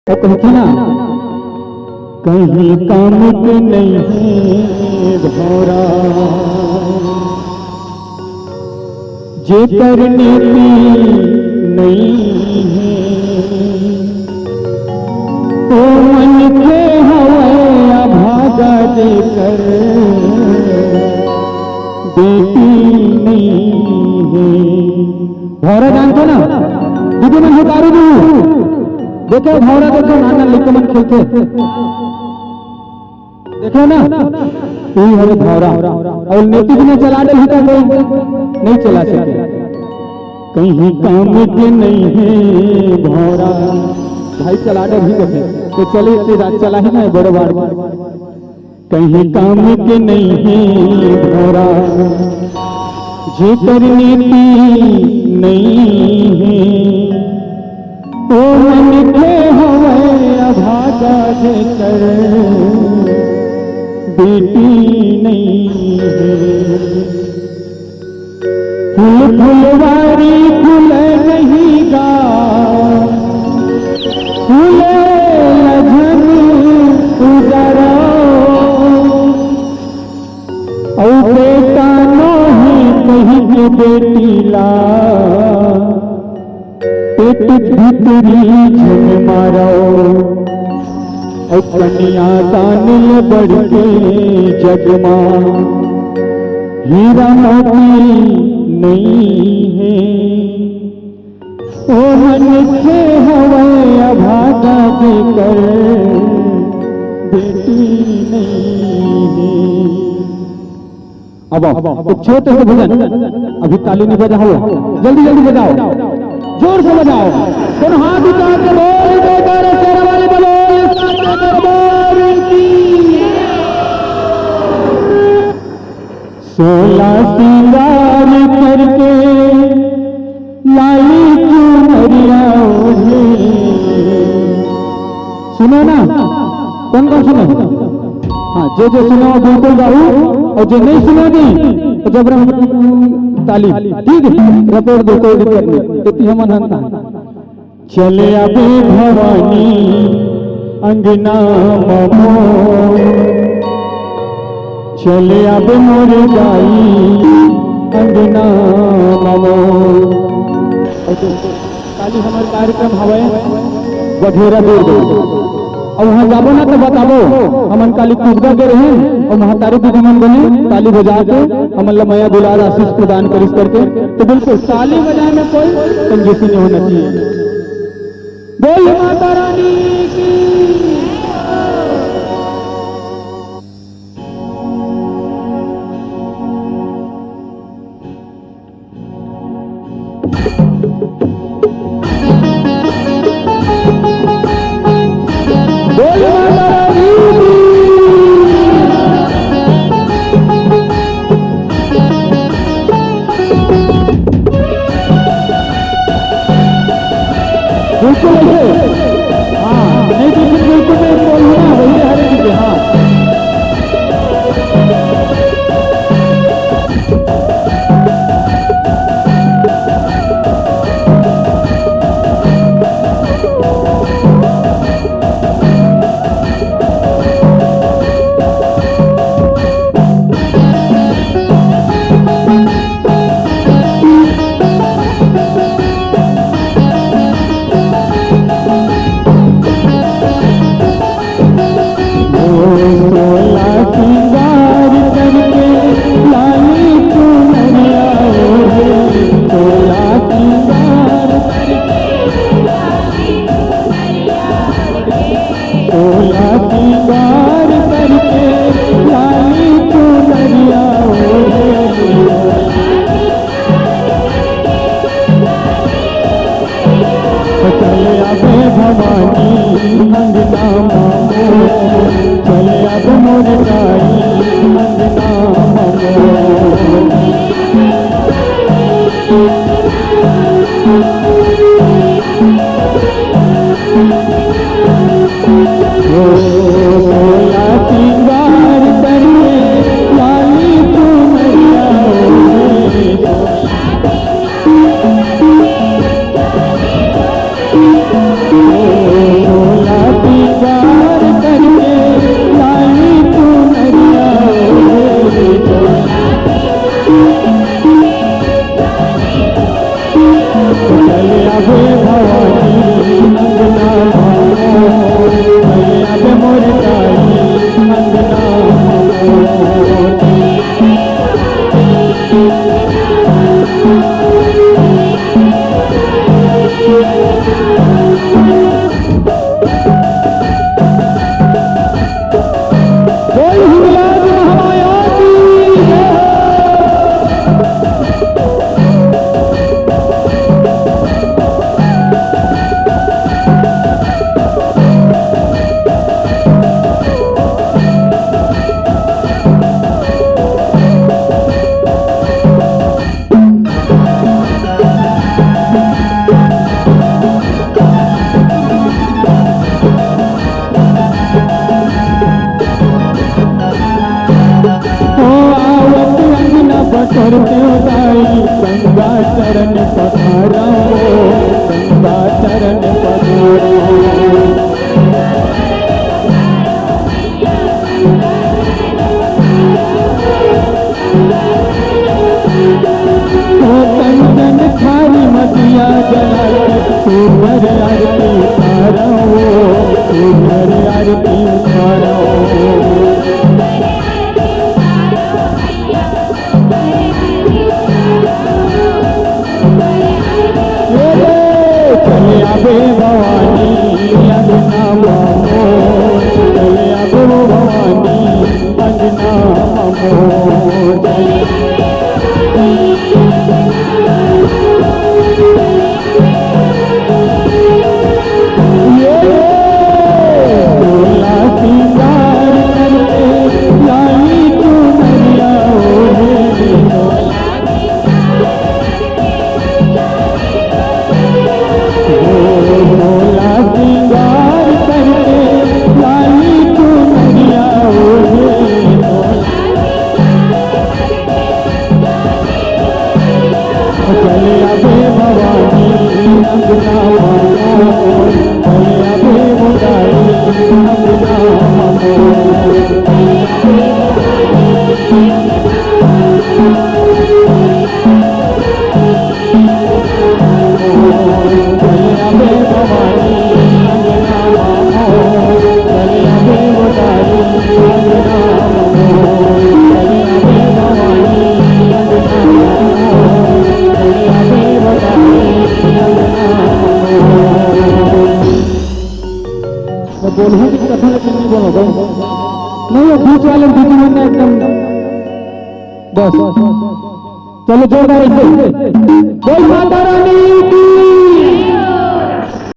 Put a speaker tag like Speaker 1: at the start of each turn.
Speaker 1: तो कहती ना कहीं काम के नहीं है भौरा जे करने की नहीं है तो मन के हवा भागा देकर बेटी नहीं है। भौरा जानते ना दीदी मन हतारू देखो भौरा देखो नाना लिखो मन खेलते देखो ना यही है भौरा और नेति भी नहीं चला दे तो नहीं चला सके। कहीं काम के नहीं है भौरा भाई चला दे भी देखे तो चले इतनी रात चला ही ना बड़े बार कहीं काम के नहीं है भौरा जे करने की नहीं है तो मन के हवे अभागा देकर बेटी नहीं है। फूल फुलवारी फूल नहीं गा फूले लगन उजरा और बेटा नहीं कहीं के बेटी ला पेट भीतरी झन मारो और कन्या दानिल बढ़ के जगमा हीरा मोती नहीं है ओ मन के हवे अभागा देकर बेटी नहीं है। अब एक छोटे से भजन अभी ताली नहीं बजा हुआ जल्दी जल्दी बजाओ जोर से बजाओ दोनों हाथ उठा के बोल दो तारे शेर वाले बोलो दरबार की 16 सिंगार करके लाई चुनरिया ओढ़े। सुनो ना कौन कौन सुनो हाँ जो सुनो बिल्कुल गाओ और जो नहीं सुनोगी तो जब ताली ठीक है रपोड़ दो कोई दिक्कत नहीं इतनी हम अनंता चले अबे भवानी अंगना ममो चले अबे मोर गाई अंगना ममो। ताली हमारे कार्यक्रम हवे बघेरा दूर दो और वहाँ जाबो ना तो बताबो हमन काली कुबदा के रहे और महतारी दीदी मन बने ताली बजा के हमन लमया दुलार आशीष प्रदान करिस करके तो बिल्कुल ताली बजाने में कोई कंजूसी नहीं होना चाहिए। बोल माता रानी की बिल्कुल ऐसे हाँ करते गाई गंगा चरण पधारा गंगा चरण पधारा कंचन खारी मतिया जला सुंदर आरती उतारा सुंदर आरती उतारा चले आबे भवानी अंगना मामो चले आबे भवानी अंगना मामो बोलूँ कि कथा लेकिन नहीं बोलो नहीं बीच वाले बीच में एकदम बस चलो जोरदार बोल माता रानी की